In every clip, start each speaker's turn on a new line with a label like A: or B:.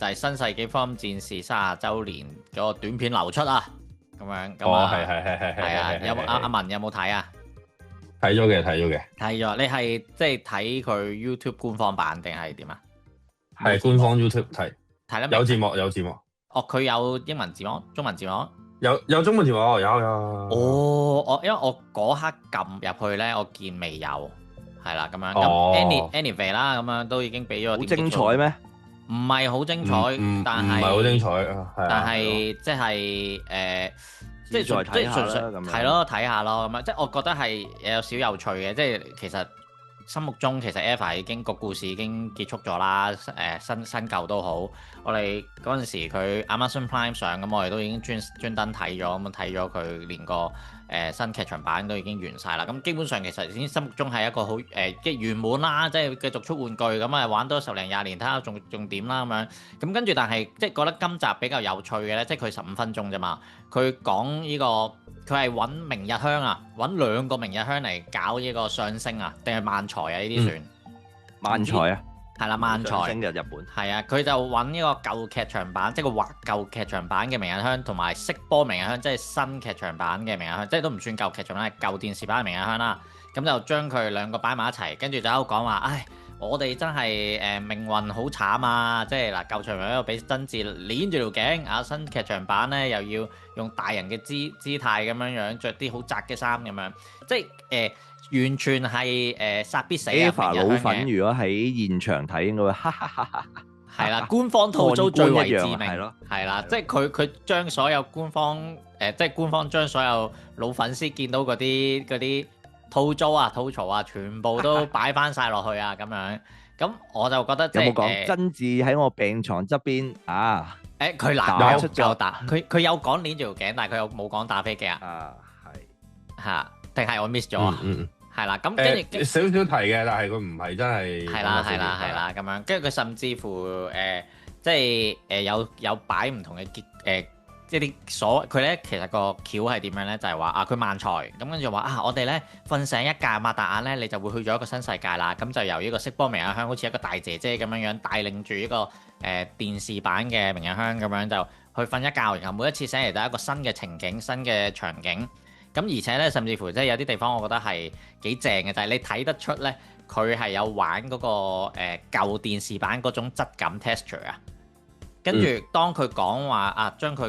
A: 就係新世紀福音戰士30週年嗰個短片流出啊，咁樣咁
B: 哦，
A: 啊，
B: 係
A: 啊，有冇阿文有冇睇啊？
B: 睇咗嘅，
A: 睇咗，你係即係睇佢 YouTube 官方版定係點啊？
B: 係官方 YouTube 睇，
A: 睇得明
B: 有字幕，有字幕，
A: 哦，佢有英文字幕、中文字幕。
B: 有中文字幕，有。
A: 哦，因為我嗰刻撳入去咧，我見未有，係啦咁樣。咁
B: 哦
A: anyway 啦，咁樣都已經俾咗
C: 好精彩咩？
A: 唔係好精彩，但係
B: 唔係好精彩啊，係啊。
A: 但係即係即係
C: 再睇下
A: 純粹
C: 啦咁樣
A: 係咯，睇下咯咁樣。即係我覺得係有少有趣嘅，即係其實心目中其實 EVA 已經個故事已經結束咗啦。新舊都好，我哋嗰陣時佢 Amazon Prime 上咁，我哋都已經專登睇咗，咁睇咗佢連個新劇場版都已經完晒啦。咁基本上其實已經心目中係一個好即係圓滿啦，即係繼續出玩具咁啊，玩多10零20年睇下仲點啦咁樣。咁跟住但係即係覺得今集比較有趣嘅咧，即係佢15分鐘啫嘛。佢講呢個佢係揾明日香啊，揾2個明日香嚟搞呢個上升啊，定係漫才啊呢啲算？
C: 漫才啊，
A: 係啦，漫才。
C: 升嘅日本。
A: 係啊，佢就揾呢個舊劇場版，即係個畫舊劇場版嘅明日香，同埋色波明日香，即係新劇場版嘅明日香，即係都唔算舊劇場版，係舊電視版嘅明日香啦。咁就將佢2個擺埋一齊，跟住就喺度講話，唉，我哋真係命運好慘啊！即係嗱，舊場版喺度俾曾志攆住條頸，啊新劇場版咧又要用大人嘅姿態咁樣着啲好窄嘅衫咁樣，即係完全係殺必死啊！
C: EVA 老粉如果喺現場睇應該會哈哈哈哈。
A: 係啦，官方吐槽最為致命，
C: 係咯，
A: 係啦，即係佢將所有官方即係官方將所有老粉絲見到嗰啲吐槽啊，全部都擺翻晒落去啊咁樣。咁我就覺得即係
C: 有冇講真字喺我病床側邊啊？
A: 佢難出咗打，佢有講攆住條頸，但係佢有冇講打飛機啊？
C: 啊，係
A: 嚇，定係我 miss 咗啊？係啦，咁跟住
B: 少少提嘅，但係佢唔係真係
A: 係啦咁樣，跟住佢甚至乎即係有擺唔同嘅即係啲佢咧其實個橋係點樣咧？就係話啊，佢漫才咁跟住話啊，我哋咧瞓醒一覺擘大眼咧，你就會去咗一個新世界啦。咁就由呢個色波明日香好似一個大姐姐咁樣帶領住呢個電視版嘅明日香咁樣就去瞓一覺，然後每一次醒嚟都係一個新嘅情景、新嘅場景。咁而且咧，甚至乎即係有啲地方，我覺得係幾正嘅，就係你睇得出咧，佢係有玩嗰個舊電視版嗰種質感 texture 啊。跟住當佢講話啊，將佢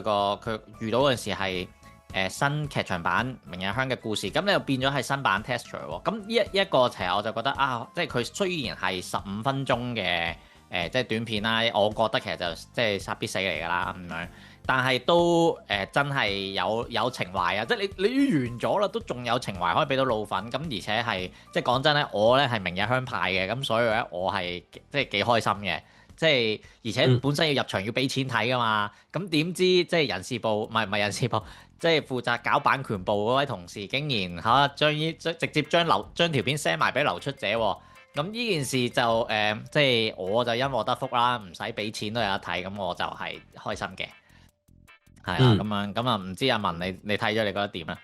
A: 遇到嗰陣時係新劇場版明日香嘅故事，咁你又變咗係新版 texture 喎。咁呢一個其實我就覺得啊，即係佢雖然係15分鐘嘅即係短片啦，我覺得其實就即係殺必死嚟㗎啦咁樣。但係都真係有情懷啊！即係你完咗啦，都仲有情懷可以俾到老粉咁，而且係即係講真咧，我咧係明日香派嘅，咁所以咧我係即係幾開心嘅。即係而且本身要入場要俾錢睇噶嘛，咁點知即係人事部唔係人事部，即係負責搞版權部嗰位同事竟然嚇直接將條片 send 埋俾流出者喎。咁呢件事就即係我就因禍得福啦，唔使俾錢都有得睇，咁我就係開心嘅。係啦，咁啊唔知阿文你睇咗你覺得點啊？